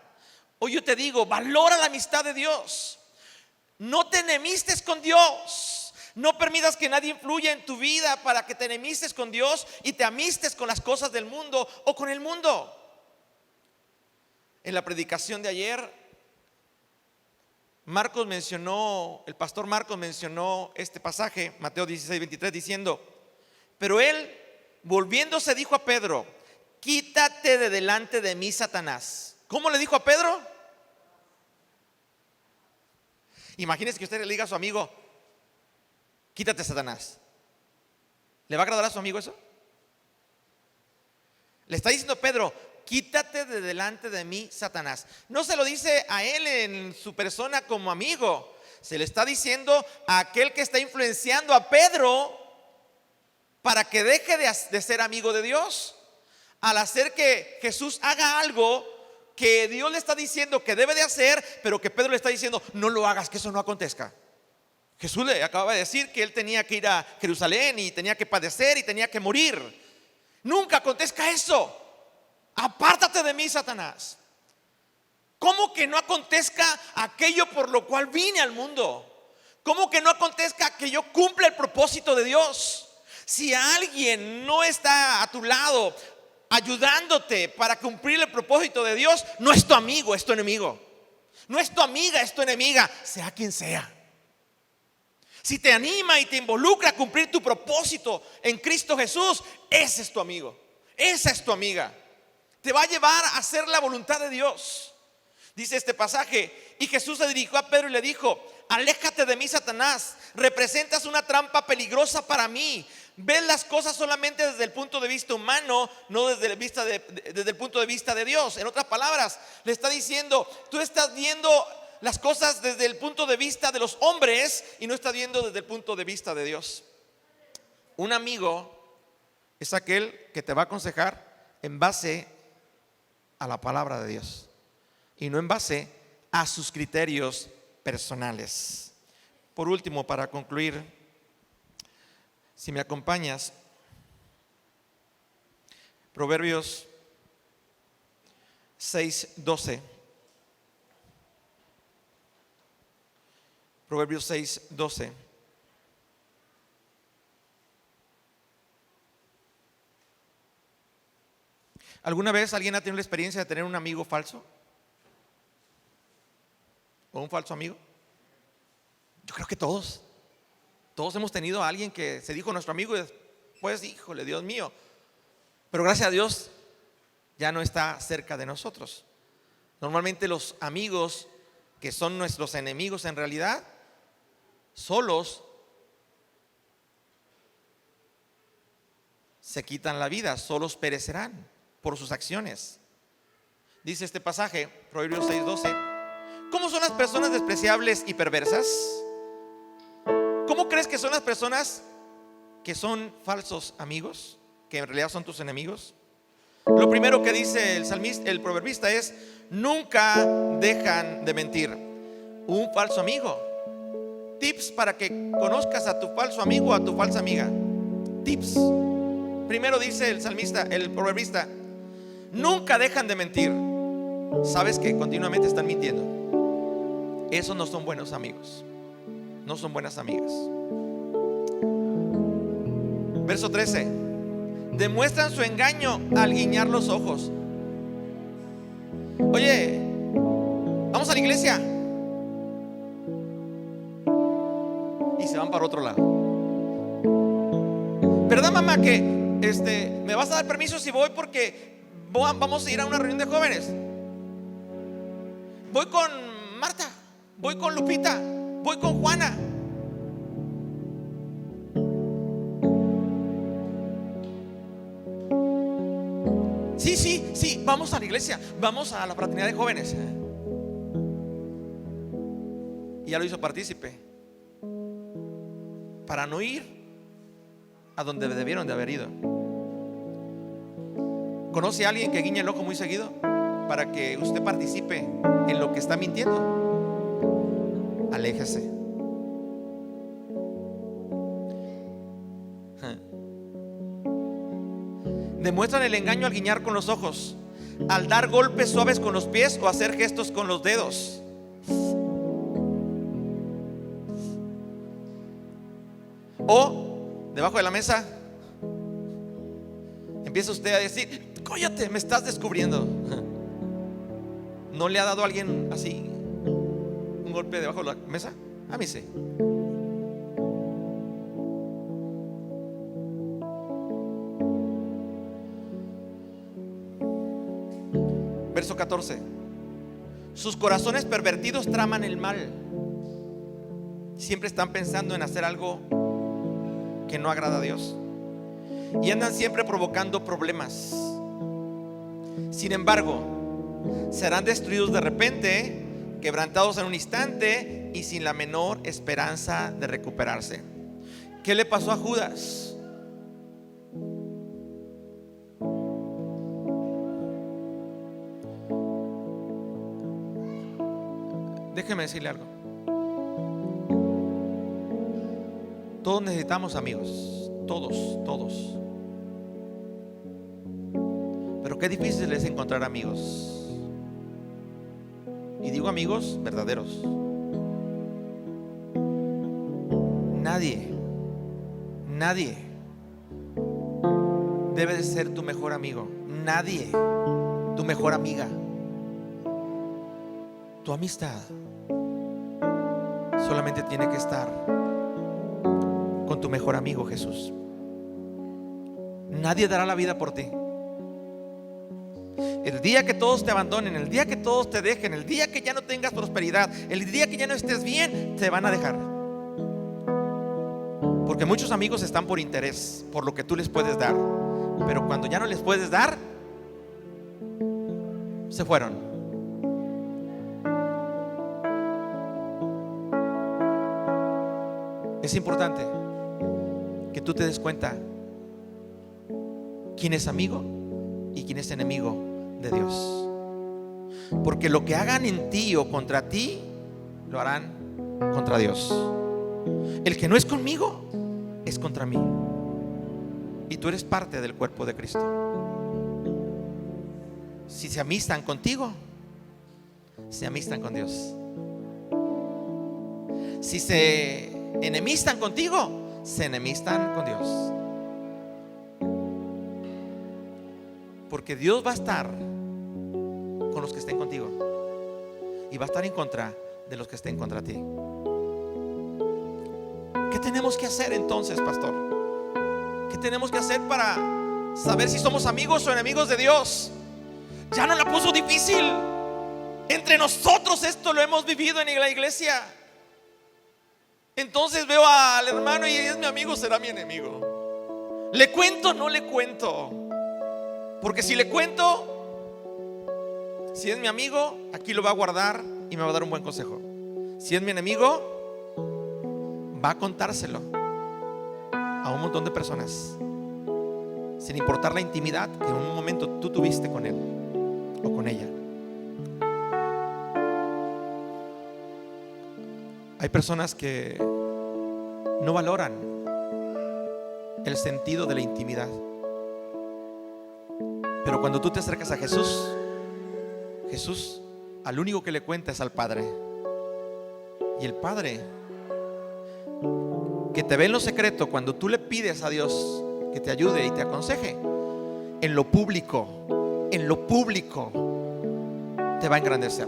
Hoy yo te digo: valora la amistad de Dios. No te enemistes con Dios. No permitas que nadie influya en tu vida para que te enemistes con Dios y te amistes con las cosas del mundo o con el mundo. En la predicación de ayer, el pastor Marcos mencionó este pasaje, Mateo 16:23, diciendo: pero él, volviéndose, dijo a Pedro: quítate de delante de mí, Satanás. ¿Cómo le dijo a Pedro? Imagínese que usted le diga a su amigo: quítate, Satanás. ¿Le va a agradar a su amigo eso? Le está diciendo Pedro: quítate de delante de mí, Satanás. No se lo dice a él en su persona como amigo, se le está diciendo a aquel que está influenciando a Pedro para que deje de ser amigo de Dios. Al hacer que Jesús haga algo que Dios le está diciendo que debe de hacer, pero que Pedro le está diciendo: no lo hagas, que eso no acontezca. Jesús le acaba de decir que él tenía que ir a Jerusalén y tenía que padecer y tenía que morir. Nunca acontezca eso. Apártate de mí, Satanás. ¿Cómo que no acontezca aquello por lo cual vine al mundo? ¿Cómo que no acontezca que yo cumpla el propósito de Dios? Si alguien no está a tu lado ayudándote para cumplir el propósito de Dios, no es tu amigo, es tu enemigo. No es tu amiga, es tu enemiga, sea quien sea. Si te anima y te involucra a cumplir tu propósito en Cristo Jesús, ese es tu amigo, esa es tu amiga. Te va a llevar a hacer la voluntad de Dios. Dice este pasaje: y Jesús se dirigió a Pedro y le dijo: aléjate de mí, Satanás, representas una trampa peligrosa para mí. Ves las cosas solamente desde el punto de vista humano, no desde el punto de vista de Dios. En otras palabras, le está diciendo: tú estás viendo las cosas desde el punto de vista de los hombres y no estás viendo desde el punto de vista de Dios. Un amigo es aquel que te va a aconsejar en base a la palabra de Dios y no en base a sus criterios personales. Por último, para concluir, si me acompañas, Proverbios 6:12. Proverbios 6:12. ¿Alguna vez alguien ha tenido la experiencia de tener un amigo falso? ¿O un falso amigo? Yo creo que todos. Todos hemos tenido a alguien que se dijo nuestro amigo y después, híjole, Dios mío. Pero gracias a Dios ya no está cerca de nosotros. Normalmente los amigos que son nuestros enemigos en realidad, solos se quitan la vida, solos perecerán por sus acciones. Dice este pasaje, Proverbios 6:12. ¿Cómo son las personas despreciables y perversas? ¿Cómo crees que son las personas que son falsos amigos, que en realidad son tus enemigos? Lo primero que dice el salmista, el proverbista, es: nunca dejan de mentir. Un falso amigo. Tips para que conozcas a tu falso amigo o a tu falsa amiga. Tips. Primero dice el salmista, el proverbista: nunca dejan de mentir. Sabes que continuamente están mintiendo. Esos no son buenos amigos. No son buenas amigas. Verso 13. Demuestran su engaño al guiñar los ojos. Oye, vamos a la iglesia. Y se van para otro lado. ¿Verdad, mamá, que me vas a dar permiso si voy porque vamos a ir a una reunión de jóvenes? Voy con Marta, voy con Lupita, voy con Juana. Sí, vamos a la iglesia, vamos a la fraternidad de jóvenes. Y ya lo hizo partícipe para no ir a donde debieron de haber ido. ¿Conoce a alguien que guiña el ojo muy seguido para que usted participe en lo que está mintiendo? Aléjese. Demuestran el engaño al guiñar con los ojos, al dar golpes suaves con los pies o hacer gestos con los dedos. O debajo de la mesa empieza usted a decir: cállate, me estás descubriendo. ¿No le ha dado a alguien así un golpe debajo de la mesa? A mí sí. Verso 14. Sus corazones pervertidos traman el mal. Siempre están pensando en hacer algo que no agrada a Dios. Y andan siempre provocando problemas. Sin embargo, serán destruidos de repente, quebrantados en un instante y sin la menor esperanza de recuperarse. ¿Qué le pasó a Judas? Déjeme decirle algo. Todos necesitamos amigos. Todos. Pero qué difícil es encontrar amigos. Y digo amigos verdaderos. Nadie debe de ser tu mejor amigo. Nadie. Tu mejor amiga. Tu amistad solamente tiene que estar con tu mejor amigo Jesús. Nadie dará la vida por ti. El día que todos te abandonen, el día que todos te dejen, el día que ya no tengas prosperidad, el día que ya no estés bien, te van a dejar. Porque muchos amigos están por interés, por lo que tú les puedes dar. Pero cuando ya no les puedes dar, se fueron. Es importante que tú te des cuenta quién es amigo y quién es enemigo de Dios. Porque lo que hagan en ti o contra ti, lo harán contra Dios. El que no es conmigo, es contra mí. Y tú eres parte del cuerpo de Cristo. Si se amistan contigo, se amistan con Dios. Si se enemistan contigo, se enemistan con Dios. Porque Dios va a estar con los que estén contigo y va a estar en contra de los que estén contra ti. ¿Qué tenemos que hacer entonces, pastor? ¿Qué tenemos que hacer para saber si somos amigos o enemigos de Dios? Ya no la puso difícil. Entre nosotros esto lo hemos vivido en la iglesia. Entonces veo al hermano y es mi amigo, será mi enemigo. ¿Le cuento o no le cuento? Porque si le cuento, si es mi amigo, aquí lo va a guardar y me va a dar un buen consejo. Si es mi enemigo, va a contárselo a un montón de personas, sin importar la intimidad que en un momento tú tuviste con él o con ella. Hay personas que no valoran el sentido de la intimidad, pero cuando tú te acercas a Jesús, Jesús al único que le cuenta es al Padre. Y el Padre, que te ve en lo secreto, cuando tú le pides a Dios que te ayude y te aconseje, en lo público te va a engrandecer.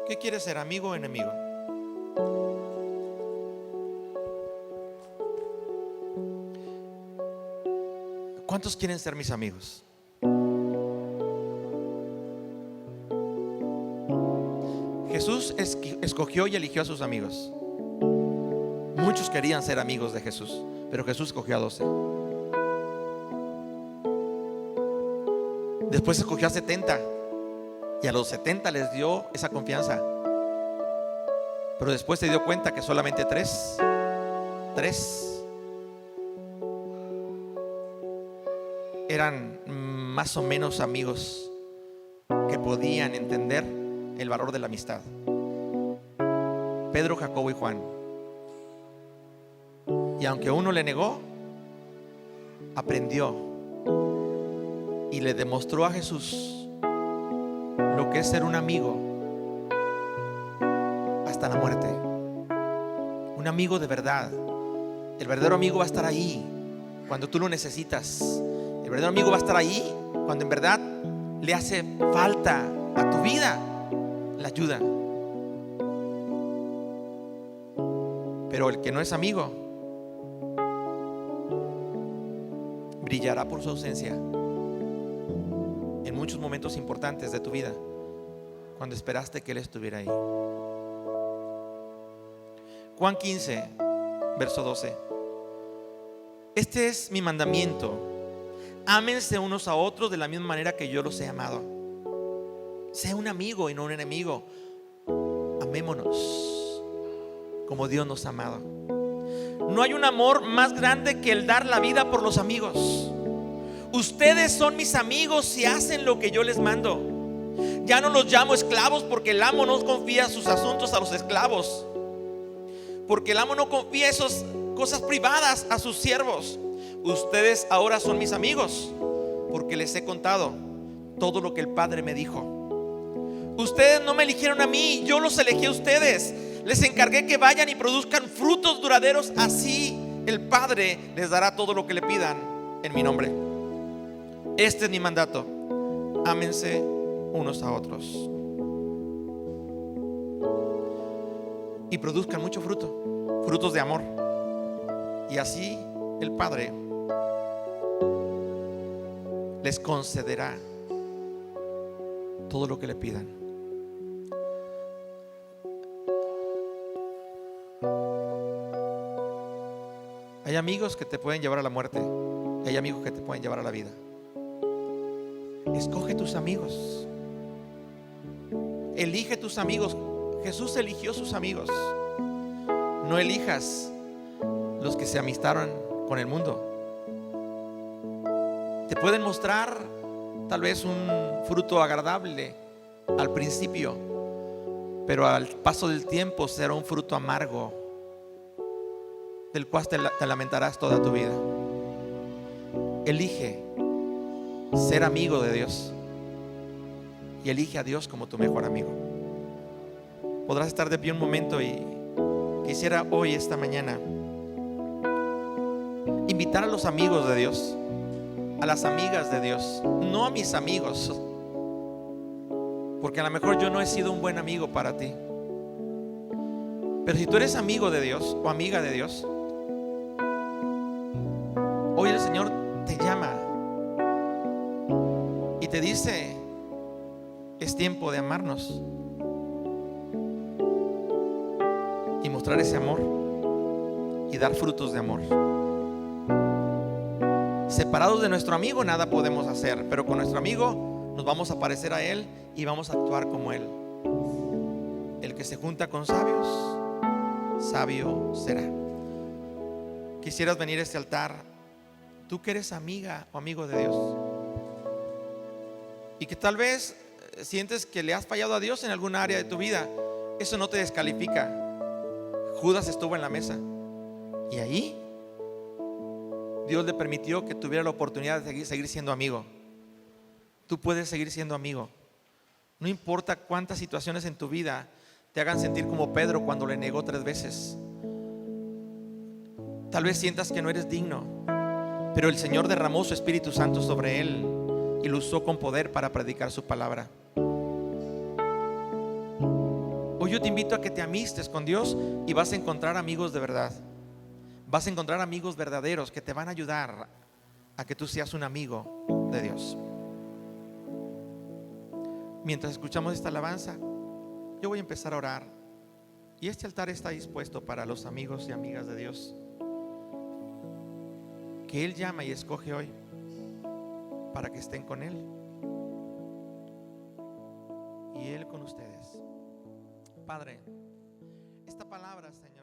¿Qué quieres ser, amigo o enemigo? ¿Cuántos quieren ser mis amigos? Jesús escogió y eligió a sus amigos. Muchos querían ser amigos de Jesús, pero Jesús escogió a 12. Después escogió a 70 y a los 70 les dio esa confianza. Pero después se dio cuenta que solamente tres eran más o menos amigos que podían entender el valor de la amistad: Pedro, Jacobo y Juan. Y aunque uno le negó, aprendió y le demostró a Jesús lo que es ser un amigo hasta la muerte. Un amigo de verdad. El verdadero amigo va a estar ahí cuando tú lo necesitas. El verdadero amigo va a estar ahí cuando en verdad le hace falta a tu vida la ayuda. Pero el que no es amigo brillará por su ausencia en muchos momentos importantes de tu vida, cuando esperaste que Él estuviera ahí. Juan 15, verso 12. Este es mi mandamiento: ámense unos a otros de la misma manera que yo los he amado. Sea un amigo y no un enemigo. Amémonos como Dios nos ha amado. No hay un amor más grande que el dar la vida por los amigos. Ustedes son mis amigos si hacen lo que yo les mando. Ya no los llamo esclavos, porque el amo no confía sus asuntos a los esclavos, porque el amo no confía esas cosas privadas a sus siervos. Ustedes ahora son mis amigos, porque les he contado todo lo que el Padre me dijo. Ustedes no me eligieron a mí, yo los elegí a ustedes. Les encargué que vayan y produzcan frutos duraderos. Así el Padre les dará todo lo que le pidan en mi nombre. Este es mi mandato: ámense unos a otros y produzcan mucho fruto, frutos de amor. Y así el Padre les concederá todo lo que le pidan. Hay amigos que te pueden llevar a la muerte, hay amigos que te pueden llevar a la vida. Escoge tus amigos, elige tus amigos. Jesús eligió sus amigos. No elijas los que se amistaron con el mundo. Te pueden mostrar tal vez un fruto agradable al principio, pero al paso del tiempo será un fruto amargo, del cual te lamentarás toda tu vida. Elige ser amigo de Dios y elige a Dios como tu mejor amigo. Podrás estar de pie un momento y quisiera hoy, esta mañana, invitar a los amigos de Dios a las amigas de Dios, no a mis amigos, porque a lo mejor yo no he sido un buen amigo para ti. Pero si tú eres amigo de Dios o amiga de Dios, hoy el Señor te llama y te dice: es tiempo de amarnos y mostrar ese amor y dar frutos de amor. Separados de nuestro amigo nada podemos hacer, pero con nuestro amigo nos vamos a parecer a él y vamos a actuar como él. El que se junta con sabios, sabio será. Quisieras venir a este altar, tú que eres amiga o amigo de Dios y que tal vez sientes que le has fallado a Dios en alguna área de tu vida. Eso no te descalifica. Judas estuvo en la mesa y ahí Dios le permitió que tuviera la oportunidad de seguir siendo amigo. Tú puedes seguir siendo amigo. No importa cuántas situaciones en tu vida te hagan sentir como Pedro cuando le negó 3 veces. Tal vez sientas que no eres digno, pero el Señor derramó su Espíritu Santo sobre él y lo usó con poder para predicar su palabra. Hoy yo te invito a que te amistes con Dios y vas a encontrar amigos de verdad. Vas a encontrar amigos verdaderos que te van a ayudar a que tú seas un amigo de Dios. Mientras escuchamos esta alabanza, yo voy a empezar a orar. Y este altar está dispuesto para los amigos y amigas de Dios que Él llama y escoge hoy para que estén con Él y Él con ustedes. Padre, esta palabra, Señor,